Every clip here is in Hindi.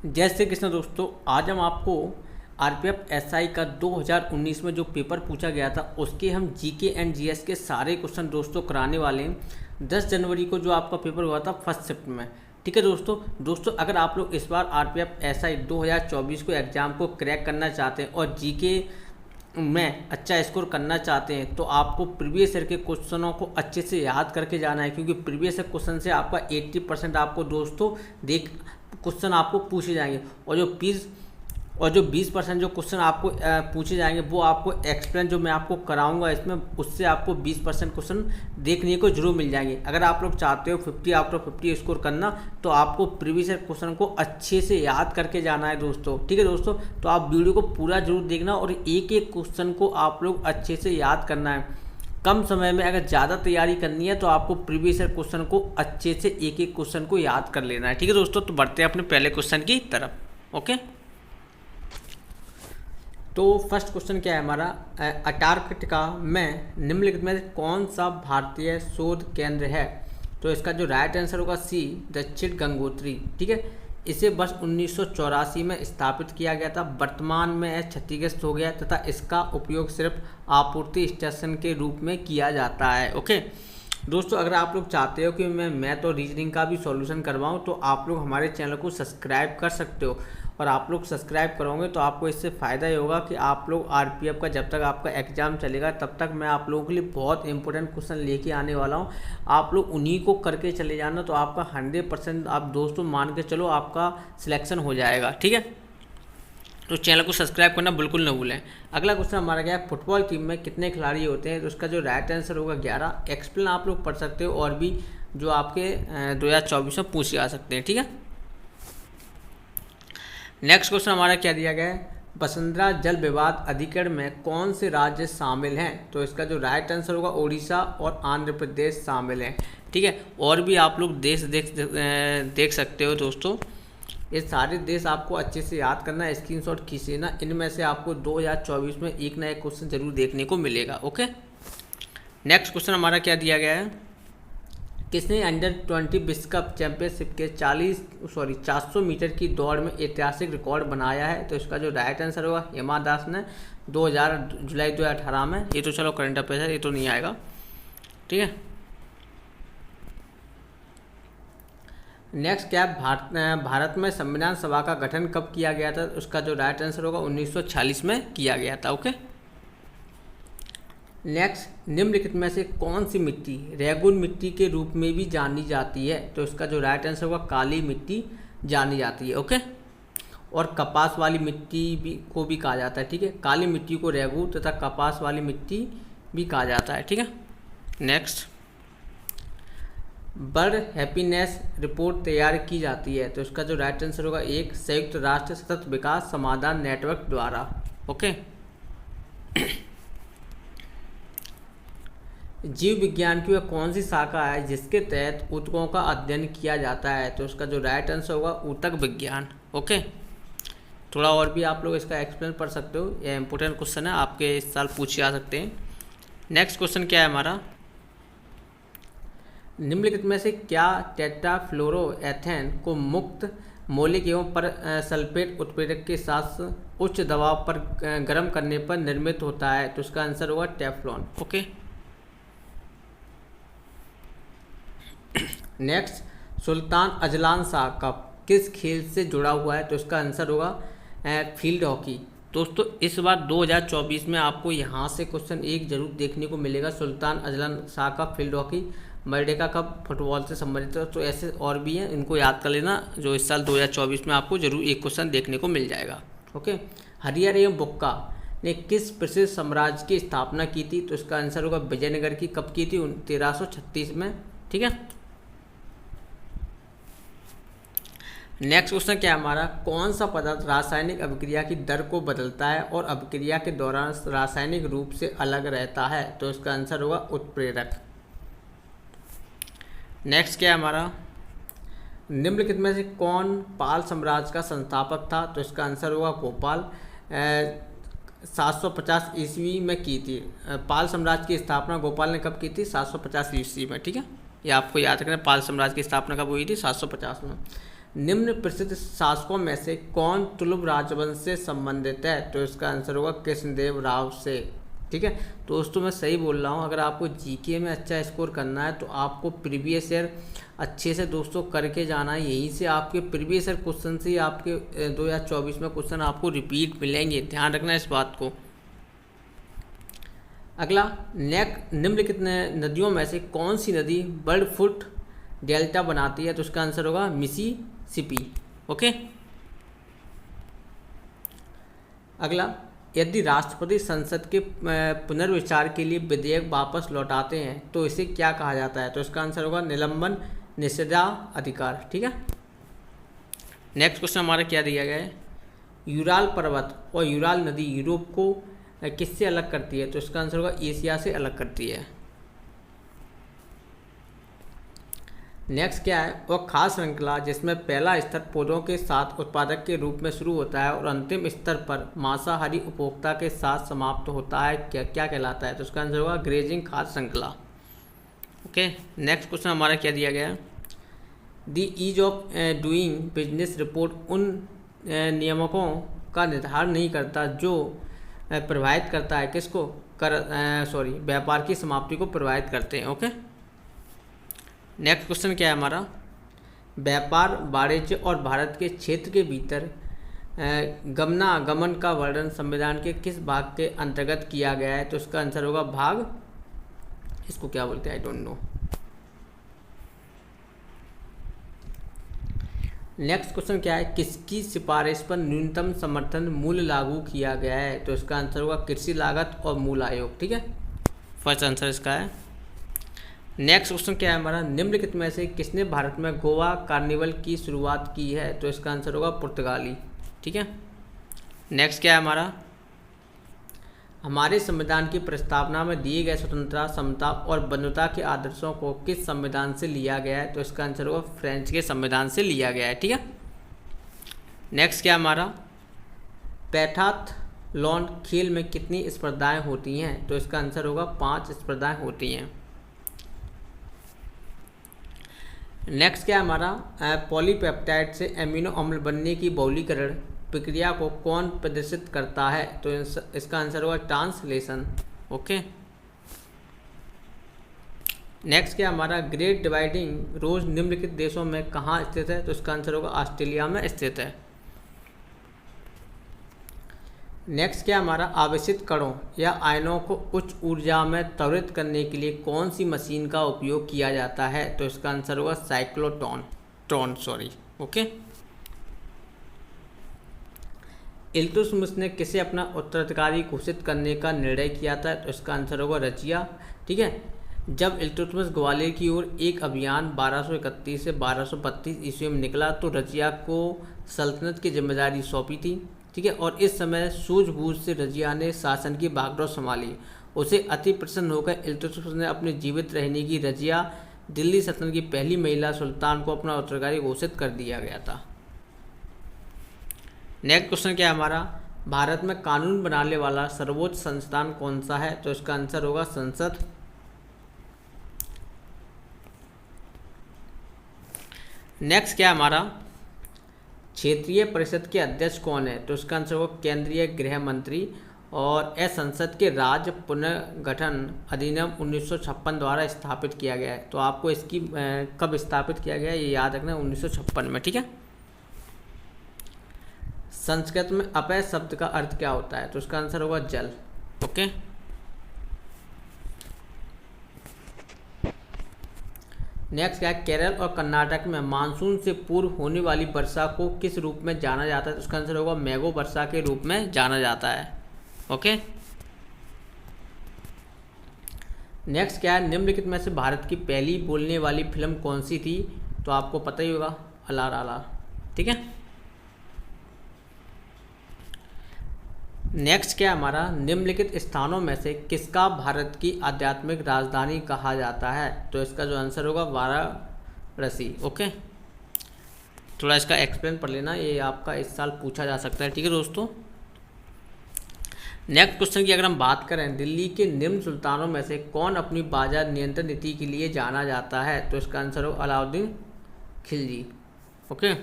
जय श्री कृष्ण दोस्तों। आज हम आपको आरपीएफ एसआई का 2019 में जो पेपर पूछा गया था उसके हम जीके एंड जीएस के सारे क्वेश्चन दोस्तों कराने वाले हैं। 10 जनवरी को जो आपका पेपर हुआ था फर्स्ट शिफ्ट में। ठीक है दोस्तों अगर आप लोग इस बार आरपीएफ एसआई 2024 को एग्ज़ाम को क्रैक करना चाहते हैं और जीके में अच्छा स्कोर करना चाहते हैं तो आपको प्रीवियस ईयर के क्वेश्चनों को अच्छे से याद करके जाना है, क्योंकि प्रीवियस ईयर क्वेश्चन से आपका 80% आपको दोस्तों क्वेश्चन आपको पूछे जाएंगे और जो 20% जो क्वेश्चन आपको पूछे जाएंगे वो आपको एक्सप्लेन जो मैं आपको कराऊंगा इसमें उससे आपको 20% क्वेश्चन देखने को जरूर मिल जाएंगे। अगर आप लोग चाहते हो 50 आउट ऑफ 50 स्कोर करना तो आपको प्रीवियस ईयर क्वेश्चन को अच्छे से याद करके जाना है दोस्तों। ठीक है दोस्तों, तो आप वीडियो को पूरा जरूर देखना और एक एक क्वेश्चन को आप लोग अच्छे से याद करना है। कम समय में अगर ज़्यादा तैयारी करनी है तो आपको प्रीवियस ईयर क्वेश्चन को अच्छे से एक एक क्वेश्चन को याद कर लेना है। ठीक है दोस्तों, तो बढ़ते हैं अपने पहले क्वेश्चन की तरफ। ओके, तो फर्स्ट क्वेश्चन क्या है हमारा, अंटार्कटिका में निम्नलिखित में कौन सा भारतीय शोध केंद्र है? तो इसका जो राइट आंसर होगा सी, दक्षिण गंगोत्री। ठीक है, इसे वर्ष 1984 में स्थापित किया गया था। वर्तमान में यह क्षतिग्रस्त हो गया तथा इसका उपयोग सिर्फ आपूर्ति स्टेशन के रूप में किया जाता है। ओके दोस्तों, अगर आप लोग चाहते हो कि मैं मैथ और रीजनिंग का भी सॉल्यूशन करवाऊं तो आप लोग हमारे चैनल को सब्सक्राइब कर सकते हो, और आप लोग सब्सक्राइब करोगे तो आपको इससे फ़ायदा ये होगा कि आप लोग आरपीएफ का जब तक आपका एग्ज़ाम चलेगा तब तक मैं आप लोगों के लिए बहुत इंपॉर्टेंट क्वेश्चन लेके आने वाला हूँ। आप लोग उन्हीं को करके चले जाना तो आपका 100% आप दोस्तों मान के चलो आपका सिलेक्शन हो जाएगा। ठीक है, तो चैनल को सब्सक्राइब करना बिल्कुल न भूलें। अगला क्वेश्चन हमारा क्या है, फुटबॉल टीम में कितने खिलाड़ी होते हैं? तो उसका जो राइट आंसर होगा 11। एक्सप्लेन आप लोग पढ़ सकते हो और भी जो आपके 2024 में पूछे जा सकते हैं। ठीक है, नेक्स्ट क्वेश्चन हमारा क्या दिया गया है, वसुंधरा जल विवाद अधिकरण में कौन से राज्य शामिल हैं? तो इसका जो राइट आंसर होगा उड़ीसा और आंध्र प्रदेश शामिल हैं। ठीक है, और भी आप लोग देश देख सकते हो दोस्तों। ये सारे देश आपको अच्छे से याद करना है, स्क्रीनशॉट खींच ना, इनमें से आपको 2024 में एक ना एक क्वेश्चन जरूर देखने को मिलेगा। ओके, नेक्स्ट क्वेश्चन हमारा क्या दिया गया है, किसने अंडर 20 विश्व कप चैंपियनशिप के 400 मीटर की दौड़ में ऐतिहासिक रिकॉर्ड बनाया है? तो इसका जो राइट आंसर होगा हिमा दास ने 2000 जुलाई 2018 में। ये तो चलो करंट अफेयर है, ये तो नहीं आएगा। ठीक है, नेक्स्ट क्या है, भारत में संविधान सभा का गठन कब किया गया था? उसका जो राइट आंसर होगा 1946 में किया गया था। ओके, नेक्स्ट, निम्नलिखित में से कौन सी मिट्टी रेगुन मिट्टी के रूप में भी जानी जाती है? तो इसका जो राइट आंसर होगा काली मिट्टी जानी जाती है। ओके, और कपास वाली मिट्टी को भी कहा जाता है। ठीक है, काली मिट्टी को रेगू तथा कपास वाली मिट्टी भी कहा जाता है। ठीक है, नेक्स्ट, वर्ल्ड हैप्पीनेस रिपोर्ट तैयार की जाती है? तो इसका जो राइट आंसर होगा एक, संयुक्त राष्ट्र सतत विकास समाधान नेटवर्क द्वारा। ओके, जीव विज्ञान की वह कौन सी शाखा है जिसके तहत ऊतकों का अध्ययन किया जाता है? तो उसका जो राइट आंसर होगा ऊतक विज्ञान। ओके, थोड़ा और भी आप लोग इसका एक्सप्लेन पढ़ सकते हो, यह इंपॉर्टेंट क्वेश्चन है, आपके इस साल पूछे जा सकते हैं। नेक्स्ट क्वेश्चन क्या है हमारा, निम्नलिखित में से क्या टेट्राफ्लोरोएथेन को मुक्त मौलिक एवं पर सल्फेट उत्प्रेरक के साथ उच्च दबाव पर गर्म करने पर निर्मित होता है? तो इसका आंसर होगा Teflon. Okay, next, Sultan Azlan Shah cup किस खेल से जुड़ा हुआ है? तो इसका आंसर होगा फील्ड हॉकी। दोस्तों इस बार 2024 में आपको यहाँ से क्वेश्चन एक जरूर देखने को मिलेगा, Sultan Azlan Shah cup field hockey, Merdeka cup football से संबंधित है। तो ऐसे और भी हैं, इनको याद कर लेना, जो इस साल 2024 में आपको जरूर एक क्वेश्चन देखने को मिल जाएगा। ओके, हरियर एवं बुक्का ने किस प्रसिद्ध साम्राज्य की स्थापना की थी? तो इसका आंसर होगा विजयनगर की। कब की थी? 1336 में। ठीक है, नेक्स्ट क्वेश्चन क्या है हमारा, कौन सा पदार्थ रासायनिक अभिक्रिया की दर को बदलता है और अभिक्रिया के दौरान रासायनिक रूप से अलग रहता है? तो इसका आंसर होगा उत्प्रेरक। नेक्स्ट क्या है हमारा, निम्नलिखित में से कौन पाल साम्राज्य का संस्थापक था? तो इसका आंसर होगा गोपाल। 750 ईस्वी में की थी। पाल साम्राज्य की स्थापना गोपाल ने कब की थी? 750 ईस्वी में। ठीक है, ये आपको याद रखना, पाल साम्राज्य की स्थापना कब हुई थी? 750 में। निम्न प्रसिद्ध शासकों में से कौन तुलुव राजवंश से संबंधित है? तो इसका आंसर होगा कृष्णदेव राव से। ठीक है दोस्तों, मैं सही बोल रहा हूँ। अगर आपको जीके में अच्छा स्कोर करना है तो आपको प्रीवियस ईयर अच्छे से दोस्तों करके जाना है। यहीं से आपके प्रीवियस ईयर क्वेश्चन से आपके 2024 में क्वेश्चन आपको रिपीट मिलेंगे, ध्यान रखना इस बात को। अगला, निम्नलिखित नदियों में से कौन सी नदी बर्ड फुट डेल्टा बनाती है? तो इसका आंसर होगा मिसिसिपी। ओके। अगला, यदि राष्ट्रपति संसद के पुनर्विचार के लिए विधेयक वापस लौटाते हैं तो इसे क्या कहा जाता है? तो इसका आंसर होगा निलंबन निषेधाधिकार। ठीक है। नेक्स्ट क्वेश्चन हमारा क्या दिया गया है? यूराल पर्वत और यूराल नदी यूरोप को किससे अलग करती है? तो इसका आंसर होगा एशिया से अलग करती है। नेक्स्ट क्या है? वह खास श्रृंखला जिसमें पहला स्तर पौधों के साथ उत्पादक के रूप में शुरू होता है और अंतिम स्तर पर मांसाहारी उपभोक्ता के साथ समाप्त होता है, क्या कहलाता है? तो उसका आंसर होगा ग्रेजिंग खाद्य श्रृंखला। ओके। नेक्स्ट क्वेश्चन हमारा क्या दिया गया है? The ease of doing business report उन नियामकों का निर्धारण नहीं करता जो प्रभावित करता है किसको? व्यापार की समाप्ति को प्रभावित करते हैं। ओके। नेक्स्ट क्वेश्चन क्या है हमारा? व्यापार, वाणिज्य और भारत के क्षेत्र के भीतर गमनागमन का वर्णन संविधान के किस भाग के अंतर्गत किया गया है? तो इसका आंसर होगा भाग, इसको क्या बोलते हैं, I don't know. Next question क्या है? किसकी सिफारिश पर न्यूनतम समर्थन मूल्य लागू किया गया है? तो इसका आंसर होगा कृषि लागत और मूल आयोग। ठीक है, फर्स्ट आंसर इसका है। नेक्स्ट क्वेश्चन क्या है हमारा? निम्नलिखित में से किसने भारत में गोवा कार्निवल की शुरुआत की है? तो इसका आंसर होगा पुर्तगाली। ठीक है। नेक्स्ट क्या है हमारा? हमारे संविधान की प्रस्तावना में दिए गए स्वतंत्रता, समता और बंधुता के आदर्शों को किस संविधान से लिया गया है? तो इसका आंसर होगा फ्रेंच के संविधान से लिया गया है। ठीक है। नेक्स्ट क्या हमारा? पैंटाथलॉन खेल में कितनी स्पर्धाएं होती हैं? तो इसका आंसर होगा 5 स्पर्धाएं होती हैं। नेक्स्ट क्या है हमारा? पॉलीपेप्टाइड से एमिनो अम्ल बनने की बहुलीकरण प्रक्रिया को कौन प्रदर्शित करता है? तो इसका आंसर होगा ट्रांसलेशन। ओके। नेक्स्ट क्या हमारा? ग्रेट डिवाइडिंग रोज निम्नलिखित देशों में कहाँ स्थित है? तो इसका आंसर होगा ऑस्ट्रेलिया में स्थित है। नेक्स्ट क्या हमारा? आवेशित कणों या आयनों को उच्च ऊर्जा में त्वरित करने के लिए कौन सी मशीन का उपयोग किया जाता है? तो इसका आंसर होगा साइक्लोट्रॉन। ओके। इल्तुतमिश ने किसे अपना उत्तराधिकारी घोषित करने का निर्णय किया था? तो इसका आंसर होगा रजिया। ठीक है। जब इल्तुतमिश ग्वालियर की ओर एक अभियान 1231 से 1232 ईस्वी में निकला तो रजिया को सल्तनत की जिम्मेदारी सौंपी थी। ठीक है। और इस समय सूझबूझ से रजिया ने शासन की बागडोर संभाली। उसे अति प्रसन्न होकर इल्तुतमिश ने अपने जीवित रहने की रजिया दिल्ली सल्तनत की पहली महिला सुल्तान को अपना उत्तराधिकारी घोषित कर दिया गया था। नेक्स्ट क्वेश्चन क्या है हमारा? भारत में कानून बनाने वाला सर्वोच्च संस्थान कौन सा है? तो इसका आंसर होगा संसद। नेक्स्ट क्या है हमारा? क्षेत्रीय परिषद के अध्यक्ष कौन है? तो इसका आंसर होगा केंद्रीय गृह मंत्री। और यह संसद के राज्य पुनर्गठन अधिनियम 1956 द्वारा स्थापित किया गया है। तो आपको इसकी कब स्थापित किया गया है ये याद रखना, 1956 में। ठीक है। संस्कृत में अपय शब्द का अर्थ क्या होता है? तो उसका आंसर होगा जल। ओके। नेक्स्ट क्या है? केरल और कर्नाटक में मानसून से पूर्व होने वाली वर्षा को किस रूप में जाना जाता है? तो उसका आंसर होगा मेघो वर्षा के रूप में जाना जाता है। ओके। नेक्स्ट क्या है? निम्नलिखित में से भारत की पहली बोलने वाली फिल्म कौन सी थी? तो आपको पता ही होगा, अलाराला। ठीक है। नेक्स्ट क्या हमारा? निम्नलिखित स्थानों में से किसका भारत की आध्यात्मिक राजधानी कहा जाता है? तो इसका जो आंसर होगा वाराणसी। ओके। थोड़ा इसका एक्सप्लेन पढ़ लेना, ये आपका इस साल पूछा जा सकता है। ठीक है दोस्तों। नेक्स्ट क्वेश्चन की अगर हम बात करें, दिल्ली के निम्न सुल्तानों में से कौन अपनी बाजार नियंत्रण नीति के लिए जाना जाता है? तो इसका आंसर होगा Alauddin Khilji. Okay.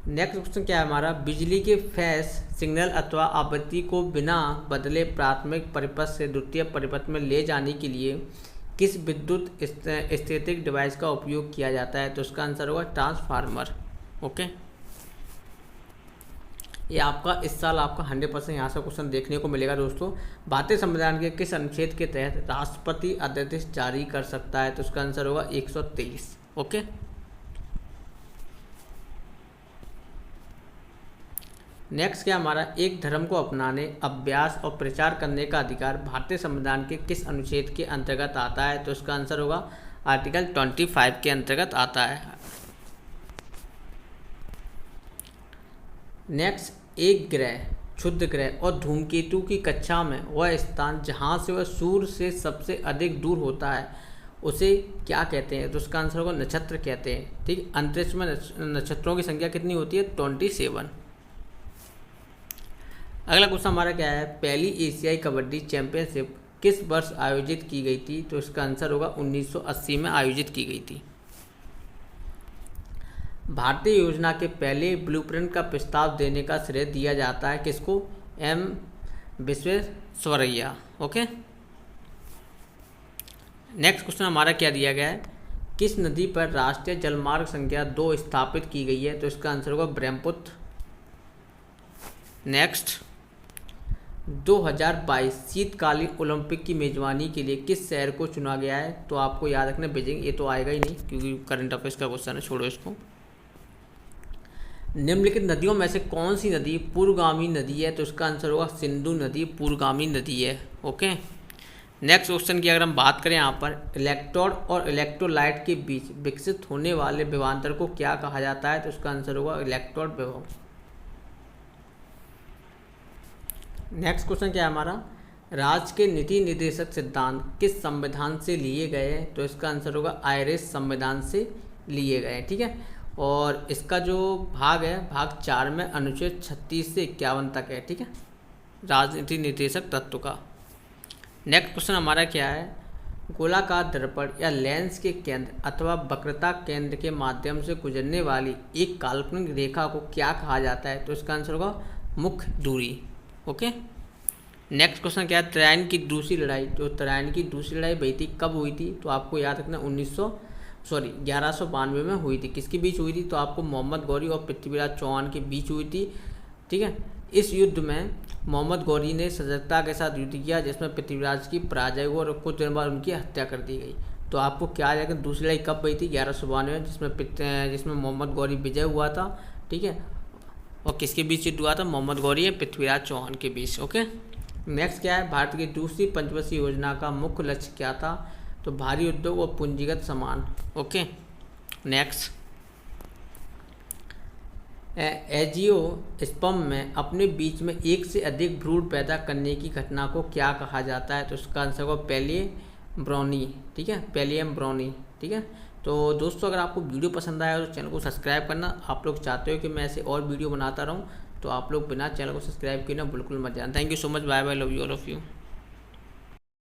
Next question क्या है हमारा, बिजली के फेज सिग्नल अथवा आवृत्ति को बिना बदले प्राथमिक परिपथ से द्वितीय परिपथ में ले जाने के लिए किस विद्युत स्थैतिक डिवाइस का उपयोग किया जाता है? तो इसका आंसर होगा ट्रांसफार्मर। ओके, ये आपका इस साल आपका 100% यहाँ से क्वेश्चन देखने को मिलेगा दोस्तों। भारतीय संविधान के किस अनुच्छेद के तहत राष्ट्रपति अध्यादेश जारी कर सकता है? तो इसका आंसर होगा 123। ओके, नेक्स्ट क्या हमारा, एक धर्म को अपनाने, अभ्यास और प्रचार करने का अधिकार भारतीय संविधान के किस अनुच्छेद के अंतर्गत आता है? तो इसका आंसर होगा आर्टिकल 25 के अंतर्गत आता है। नेक्स्ट, एक ग्रह, क्षुद्र ग्रह और धूमकेतु की कक्षा में वह स्थान जहाँ से वह सूर्य से सबसे अधिक दूर होता है उसे क्या कहते हैं? तो उसका आंसर होगा नक्षत्र कहते हैं। ठीक, अंतरिक्ष में नक्षत्रों की संख्या कितनी होती है? 27। अगला क्वेश्चन हमारा क्या है, पहली एशियाई कबड्डी चैंपियनशिप किस वर्ष आयोजित की गई थी? तो इसका आंसर होगा 1980 में आयोजित की गई थी। भारतीय योजना के पहले ब्लूप्रिंट का प्रस्ताव देने का श्रेय दिया जाता है किसको? M Visvesvaraya. Okay, next question हमारा क्या दिया गया है, किस नदी पर राष्ट्रीय जलमार्ग संख्या 2 स्थापित की गई है? तो इसका आंसर होगा ब्रह्मपुत्र। नेक्स्ट, 2022 शीतकालीन ओलंपिक की मेजबानी के लिए किस शहर को चुना गया है? तो आपको याद रखना बीजिंग, ये तो आएगा ही नहीं क्योंकि करंट अफेयर्स का क्वेश्चन है, छोड़ो इसको। निम्नलिखित नदियों में से कौन सी नदी पूर्वगामी नदी है? तो इसका आंसर होगा सिंधु नदी पूर्वगामी नदी है। ओके, नेक्स्ट क्वेश्चन की अगर हम बात करें यहाँ पर, इलेक्ट्रोड और इलेक्ट्रोलाइट के बीच विकसित होने वाले विभवांतर को क्या कहा जाता है? तो इसका आंसर होगा इलेक्ट्रोड विभव। नेक्स्ट क्वेश्चन क्या है हमारा, राज्य के नीति निर्देशक सिद्धांत किस संविधान से लिए गए हैं? तो इसका आंसर होगा आयरिश संविधान से लिए गए हैं। ठीक है, और इसका जो भाग है भाग 4 में अनुच्छेद 36 से 51 तक है। ठीक है, राजनीति निर्देशक तत्व का। नेक्स्ट क्वेश्चन हमारा क्या है, गोलाकार दर्पण या लेंस के केंद्र अथवा वक्रता केंद्र के माध्यम से गुजरने वाली एक काल्पनिक रेखा को क्या कहा जाता है? तो इसका आंसर होगा मुख्य दूरी। ओके, नेक्स्ट क्वेश्चन क्या है, तराइन की दूसरी लड़ाई, जो तराइन की दूसरी लड़ाई हुई थी कब हुई थी? तो आपको याद रखना 1192 में हुई थी। किसके बीच हुई थी? तो आपको मोहम्मद गौरी और पृथ्वीराज चौहान के बीच हुई थी। ठीक है, इस युद्ध में मोहम्मद गौरी ने सजगता के साथ युद्ध किया जिसमें पृथ्वीराज की पराजय हुई और कुछ दिन बाद उनकी हत्या कर दी गई। तो आपको क्या याद, दूसरी लड़ाई कब हुई थी? 1192 में, जिसमें मोहम्मद गौरी विजय हुआ था। ठीक है, और किसके बीच युद्ध हुआ था? मोहम्मद गौरी और पृथ्वीराज चौहान के बीच। ओके, नेक्स्ट क्या है, भारत की दूसरी पंचवर्षीय योजना का मुख्य लक्ष्य क्या था? तो भारी उद्योग और पूंजीगत समान। ओके, नेक्स्ट, एजियोस्पर्म में अपने बीच में एक से अधिक भ्रूण पैदा करने की घटना को क्या कहा जाता है? तो उसका आंसर होगा पैलियम्ब्रोनी। ठीक है, पैलियम्ब्रोनी। ठीक है, तो दोस्तों अगर आपको वीडियो पसंद आया तो चैनल को सब्सक्राइब करना। आप लोग चाहते हो कि मैं ऐसे और वीडियो बनाता रहूं तो आप लोग बिना चैनल को सब्सक्राइब किए ना बिल्कुल मत जाना। Thank you so much, bye bye, love you all of you.